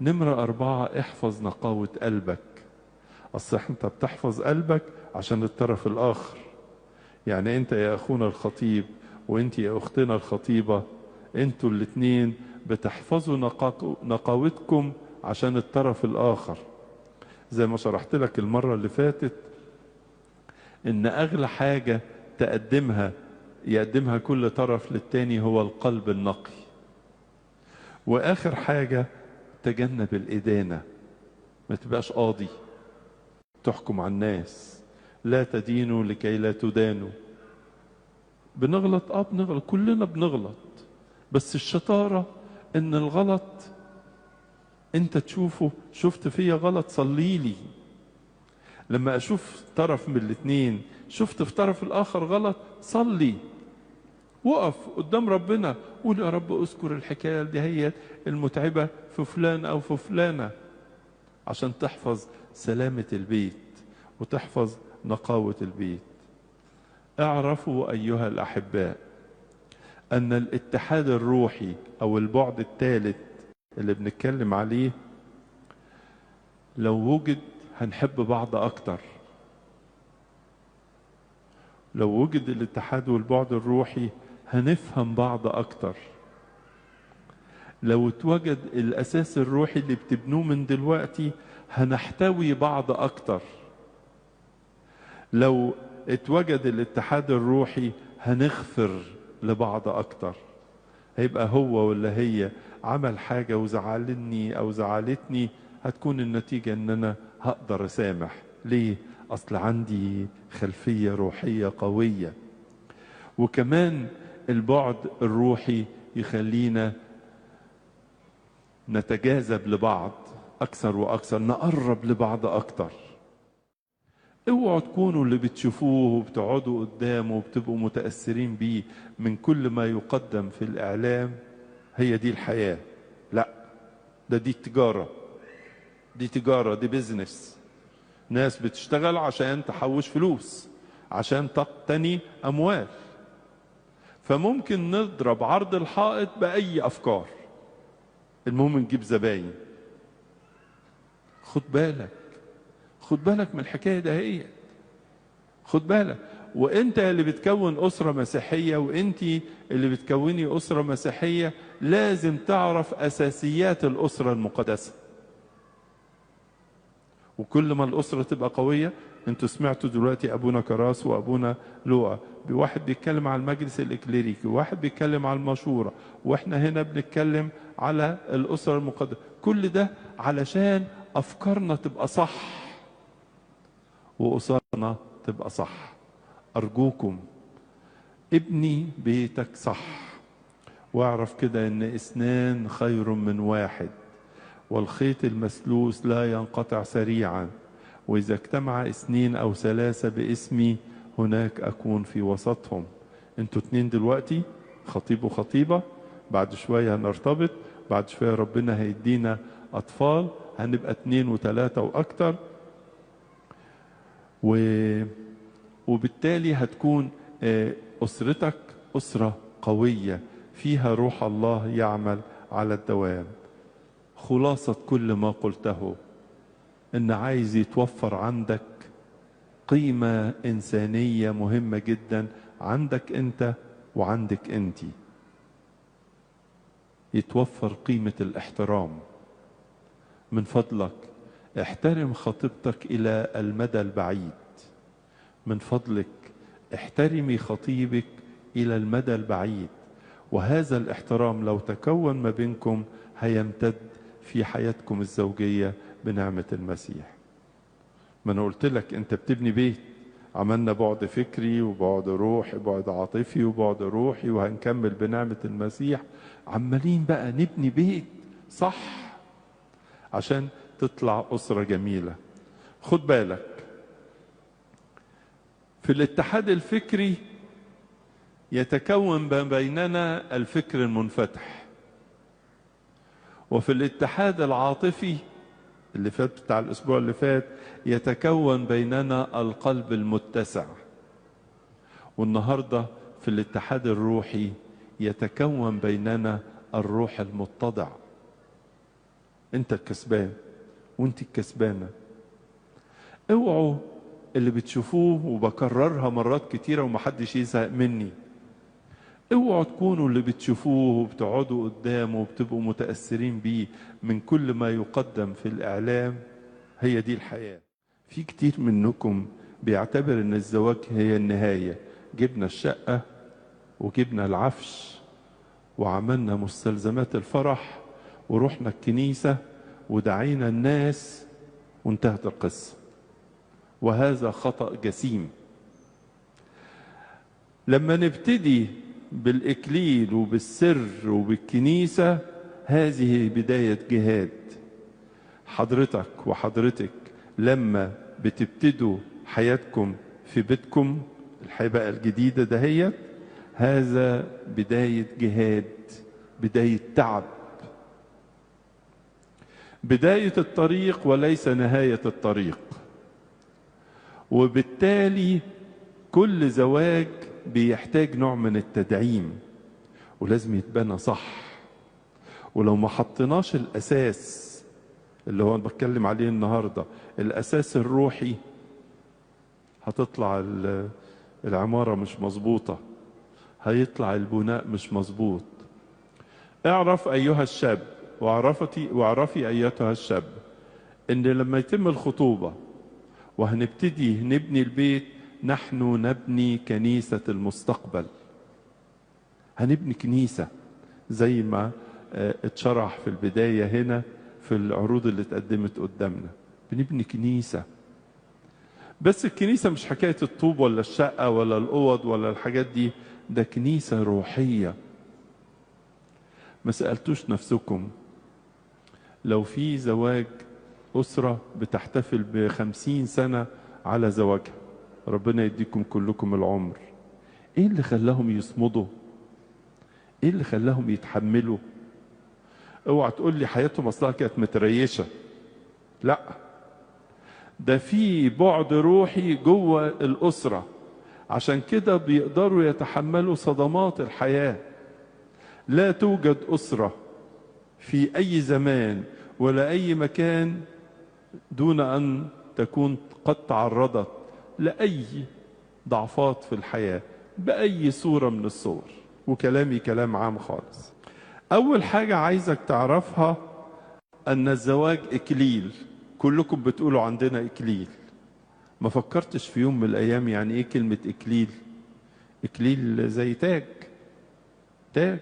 نمرة 4 احفظ نقاوة قلبك. أصل انت بتحفظ قلبك عشان الطرف الآخر. يعني انت يا أخونا الخطيب وانت يا أختنا الخطيبة، انتوا الاتنين بتحفظوا نقاوتكم عشان الطرف الآخر. زي ما شرحت لك المرة اللي فاتت ان اغلى حاجة يقدمها كل طرف للتاني هو القلب النقي. واخر حاجة تجنب الادانة، ما تبقاش قاضي تحكم على الناس. لا تدينوا لكي لا تدانوا. بنغلط، بنغلط، كلنا بنغلط، بس الشطارة ان الغلط انت تشوفه، شفت فيا غلط صليلي. لما اشوف طرف من الاتنين شفت في طرف الاخر غلط، صلي، وقف قدام ربنا، قول يا رب اذكر الحكاية دي هي المتعبة في فلان او في فلانة، عشان تحفظ سلامة البيت وتحفظ نقاوة البيت. اعرفوا ايها الاحباء ان الاتحاد الروحي او البعد الثالث اللي بنتكلم عليه لو وجد هنحب بعض اكتر. لو وجد الاتحاد والبعد الروحي هنفهم بعض اكتر. لو اتوجد الاساس الروحي اللي بتبنوه من دلوقتي هنحتوي بعض اكتر. لو اتوجد الاتحاد الروحي هنغفر لبعض اكتر. هيبقى هو ولا هي عمل حاجة وزعلني او زعلتني، هتكون النتيجة ان انا هقدر اسامح. ليه؟ اصل عندي خلفية روحية قوية. وكمان البعد الروحي يخلينا نتجاذب لبعض اكثر واكثر، نقرب لبعض اكتر. اوعوا تكونوا اللي بتشوفوه وبتقعدوا قدامه وبتبقوا متأثرين بيه من كل ما يقدم في الإعلام هي دي الحياة. لا، دي تجارة، دي تجارة، دي بيزنس. ناس بتشتغل عشان تحوش فلوس، عشان تقتني أموال. فممكن نضرب عرض الحائط بأي أفكار، المهم نجيب زباين. خد بالك، خد بالك من الحكاية ده. هي خد بالك، وانت اللي بتكون أسرة مسيحية وانت اللي بتكوني أسرة مسيحية لازم تعرف أساسيات الأسرة المقدسة. وكل ما الأسرة تبقى قوية، انتوا سمعتوا دلوقتي أبونا كراس وأبونا لوقا، واحد بيتكلم على المجلس الإكليريكي وواحد بيتكلم على المشورة، واحنا هنا بنتكلم على الأسرة المقدسة. كل ده علشان أفكارنا تبقى صح وأسرنا تبقى صح. أرجوكم ابني بيتك صح، واعرف كده ان 2 خير من 1، والخيط المسلوس لا ينقطع سريعا، واذا اجتمع 2 أو 3 باسمي هناك اكون في وسطهم. انتوا 2 دلوقتي، خطيب وخطيبة، بعد شوية هنرتبط، بعد شوية ربنا هيدينا اطفال، هنبقى 2 و3 واكتر، وبالتالي هتكون أسرتك أسرة قوية فيها روح الله يعمل على الدوام. خلاصة كل ما قلته إن عايز يتوفر عندك قيمة إنسانية مهمة جدا عندك أنت وعندك أنت. يتوفر قيمة الاحترام. من فضلك احترم خطيبتك إلى المدى البعيد. من فضلك احترمي خطيبك إلى المدى البعيد. وهذا الاحترام لو تكون ما بينكم هيمتد في حياتكم الزوجية بنعمة المسيح. ما أنا قلت لك أنت بتبني بيت، عملنا بعد فكري وبعد روحي، بعد عاطفي وبعد روحي، وهنكمل بنعمة المسيح. عمالين بقى نبني بيت صح عشان تطلع أسرة جميلة. خد بالك، في الاتحاد الفكري يتكون بيننا الفكر المنفتح، وفي الاتحاد العاطفي اللي فات بتاع الأسبوع اللي فات، يتكون بيننا القلب المتسع. والنهاردة في الاتحاد الروحي يتكون بيننا الروح المتضع. انت الكسبان وانت الكسبانة. اوعوا اللي بتشوفوه، وبكررها مرات كتيرة ومحدش يزهق مني، اوعوا تكونوا اللي بتشوفوه وبتقعدوا قدامه وبتبقوا متأثرين بيه من كل ما يقدم في الإعلام. هي دي الحياة. في كتير منكم بيعتبر ان الزواج هي النهاية. جبنا الشقة وجبنا العفش وعملنا مستلزمات الفرح ورحنا الكنيسة ودعينا الناس وانتهت القصة. وهذا خطأ جسيم. لما نبتدي بالإكليل وبالسر وبالكنيسة، هذه بداية جهاد. حضرتك وحضرتك لما بتبتدوا حياتكم في بيتكم، الحياة بقى الجديدة دهيت، هذا بداية جهاد، بداية تعب، بداية الطريق وليس نهاية الطريق. وبالتالي كل زواج بيحتاج نوع من التدعيم، ولازم يتبنى صح. ولو ما حطيناش الأساس اللي هو بتكلم عليه النهاردة، الأساس الروحي، هتطلع العمارة مش مظبوطة، هيطلع البناء مش مظبوط. اعرف أيها الشاب واعرفي أيتها الشاب إن لما يتم الخطوبة وهنبتدي نبني البيت، نحن نبني كنيسة المستقبل. هنبني كنيسة زي ما اتشرح في البداية هنا في العروض اللي اتقدمت قدامنا. بنبني كنيسة، بس الكنيسة مش حكاية الطوب ولا الشقة ولا الأوض ولا الحاجات دي، ده كنيسة روحية. ما سألتوش نفسكم لو في زواج أسرة بتحتفل ب50 سنة على زواجها، ربنا يديكم كلكم العمر، ايه اللي خلاهم يصمدوا؟ ايه اللي خلاهم يتحملوا؟ اوعى تقول لي حياتهم اصلها كانت متريشة. لا، ده في بعد روحي جوه الأسرة، عشان كده بيقدروا يتحملوا صدمات الحياة. لا توجد أسرة في أي زمان ولا أي مكان دون أن تكون قد تعرضت لأي ضعفات في الحياة بأي صورة من الصور. وكلامي كلام عام خالص. أول حاجة عايزك تعرفها أن الزواج إكليل. كلكم بتقولوا عندنا إكليل. ما فكرتش في يوم من الأيام يعني إيه كلمة إكليل؟ إكليل زي تاج. تاج.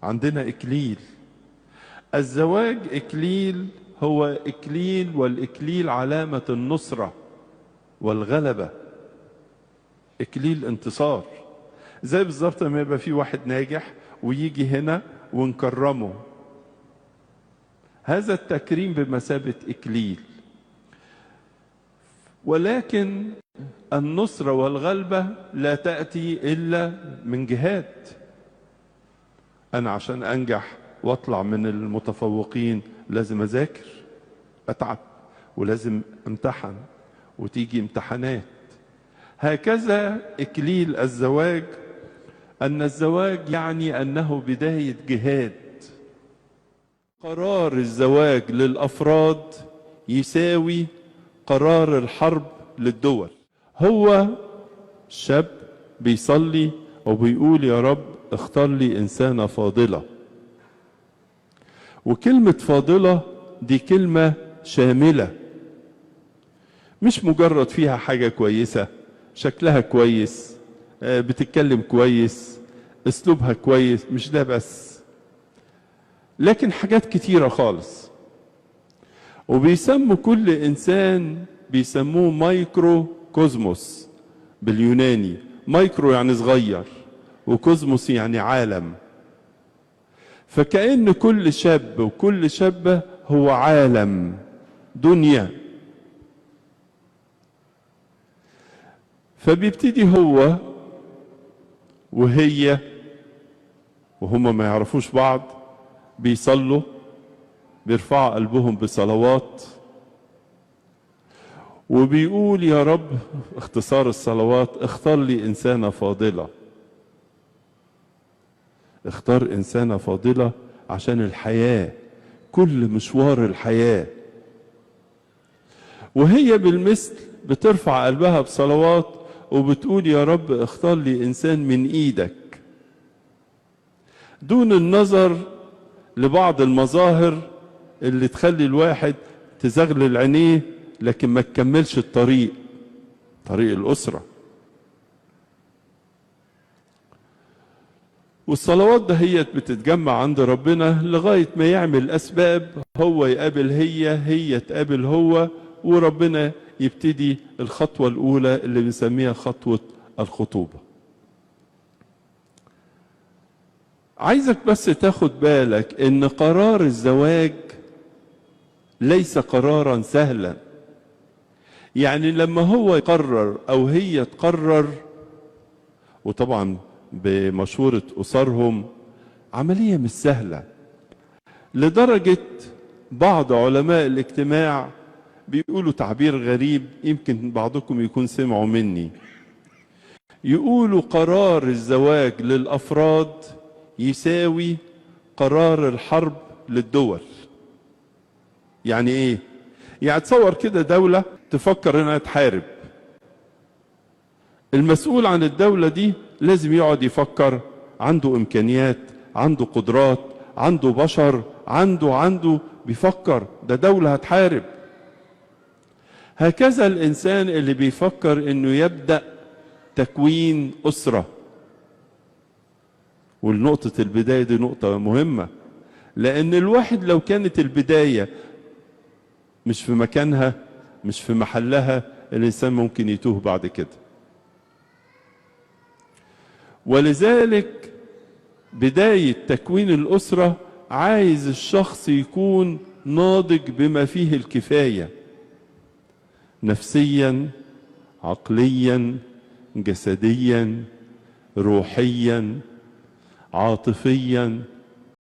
عندنا إكليل. الزواج إكليل، هو إكليل، والإكليل علامة النصرة والغلبة. إكليل انتصار. زي بالظبط لما يبقى في واحد ناجح ويجي هنا ونكرمه، هذا التكريم بمثابة إكليل. ولكن النصرة والغلبة لا تأتي إلا من جهاد. أنا عشان أنجح وأطلع من المتفوقين لازم أذاكر، أتعب، ولازم امتحن وتيجي امتحانات. هكذا إكليل الزواج، أن الزواج يعني أنه بداية جهاد. قرار الزواج للأفراد يساوي قرار الحرب للدول. هو شاب بيصلي وبيقول يا رب اختار لي إنسانة فاضلة. وكلمة فاضلة دي كلمة شاملة، مش مجرد فيها حاجة كويسة، شكلها كويس، بتتكلم كويس، اسلوبها كويس، مش ده بس، لكن حاجات كتيرة خالص. وبيسموا كل إنسان بيسموه مايكرو كوزموس باليوناني. مايكرو يعني صغير، وكوزموس يعني عالم. فكأن كل شاب وكل شابة هو عالم، دنيا. فبيبتدي هو وهي وهما ما يعرفوش بعض، بيصلوا بيرفعوا قلبهم بصلوات وبيقول يا رب، اختصار الصلوات، اختار لي إنسانة فاضلة. اختار إنسانة فاضلة عشان الحياة، كل مشوار الحياة. وهي بالمثل بترفع قلبها بصلوات وبتقول يا رب اختار لي إنسان من إيدك، دون النظر لبعض المظاهر اللي تخلي الواحد تزغلل عينيه لكن ما تكملش الطريق، طريق الأسرة. والصلوات ده هي بتتجمع عند ربنا لغاية ما يعمل أسباب، هو يقابل هي تقابل هو، وربنا يبتدي الخطوة الأولى اللي بنسميها خطوة الخطوبة. عايزك بس تاخد بالك ان قرار الزواج ليس قرارا سهلا. يعني لما هو يقرر او هي تقرر، وطبعا بمشورة أسرهم، عملية مش سهلة، لدرجة بعض علماء الاجتماع بيقولوا تعبير غريب يمكن بعضكم يكون سمعوا مني، يقولوا قرار الزواج للأفراد يساوي قرار الحرب للدول. يعني ايه؟ يعني تصور كده دولة تفكر انها تحارب، المسؤول عن الدولة دي لازم يقعد يفكر، عنده امكانيات، عنده قدرات، عنده بشر، عنده بيفكر، ده دولة هتحارب. هكذا الانسان اللي بيفكر انه يبدأ تكوين أسرة. والنقطة البداية دي نقطة مهمة، لأن الواحد لو كانت البداية مش في مكانها، مش في محلها، الإنسان ممكن يتوه بعد كده. ولذلك بداية تكوين الأسرة عايز الشخص يكون ناضج بما فيه الكفاية، نفسيا، عقليا، جسديا، روحيا، عاطفيا،